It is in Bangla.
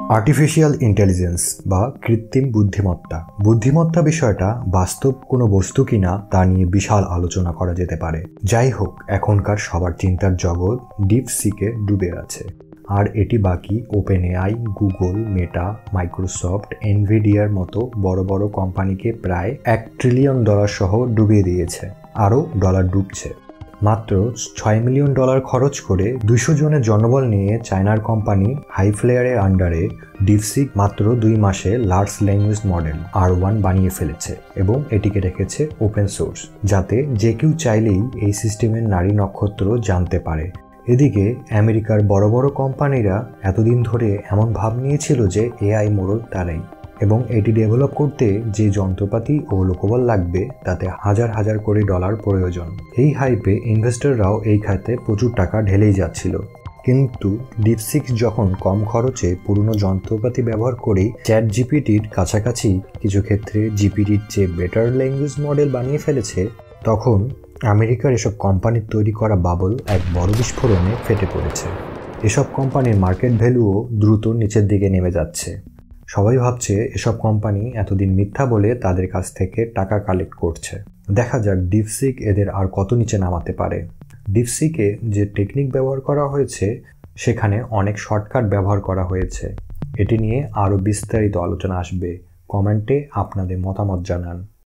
আর্টিফিশিয়াল ইন্টেলিজেন্স বা কৃত্রিম বুদ্ধিমত্তা বুদ্ধিমত্তা বিষয়টা বাস্তব কোনো বস্তু কিনা তা নিয়ে বিশাল আলোচনা করা যেতে পারে। যাই হোক, এখনকার সবার চিন্তার জগৎ ডিপসিকে ডুবে আছে, আর এটি বাকি ওপেনএআই, গুগল, মেটা, মাইক্রোসফট, এনভিডিয়ার মতো বড় বড় কোম্পানিকে প্রায় $1 ট্রিলিয়ন সহ ডুবিয়ে দিয়েছে। আরও ডলার ডুবছে। মাত্র $6 মিলিয়ন খরচ করে 200 জনের জনবল নিয়ে চায়নার কোম্পানি হাইফ্লেয়ারের আন্ডারে ডিপসিক মাত্র 2 মাসে লার্জ ল্যাঙ্গুয়েজ মডেল R1 বানিয়ে ফেলেছে এবং এটিকে রেখেছে ওপেন সোর্স, যাতে যে কেউ চাইলেই এই সিস্টেমের নারী নক্ষত্র জানতে পারে। এদিকে আমেরিকার বড় বড় কোম্পানিরা এতদিন ধরে এমন ভাব নিয়েছিল যে এআই মোড়ল তারাই, এবং এটি ডেভেলপ করতে যে যন্ত্রপাতি ও লোকবল লাগবে তাতে হাজার হাজার কোটি ডলার প্রয়োজন। এই হাইপে ইনভেস্টররাও এই খাতে প্রচুর টাকা ঢেলেই যাচ্ছিল। কিন্তু ডিপসিক যখন কম খরচে পুরনো যন্ত্রপাতি ব্যবহার করেই চ্যাট জিপিটির কাছাকাছি, কিছু ক্ষেত্রে জিপিটির চেয়ে বেটার ল্যাঙ্গুয়েজ মডেল বানিয়ে ফেলেছে, তখন আমেরিকার এসব কোম্পানির তৈরি করা বাবল এক বড় বিস্ফোরণে ফেটে পড়েছে। এসব কোম্পানির মার্কেট ভ্যালুও দ্রুত নিচের দিকে নেমে যাচ্ছে। সবাই ভাবছে এসব কোম্পানি এতদিন মিথ্যা বলে তাদের কাছ থেকে টাকা কালেক্ট করছে। দেখা যাক ডিপসিক এদের আর কত নিচে নামাতে পারে। ডিপসিকে যে টেকনিক ব্যবহার করা হয়েছে সেখানে অনেক শর্টকাট ব্যবহার করা হয়েছে। এটি নিয়ে আরও বিস্তারিত আলোচনা আসবে। কমেন্টে আপনাদের মতামত জানান।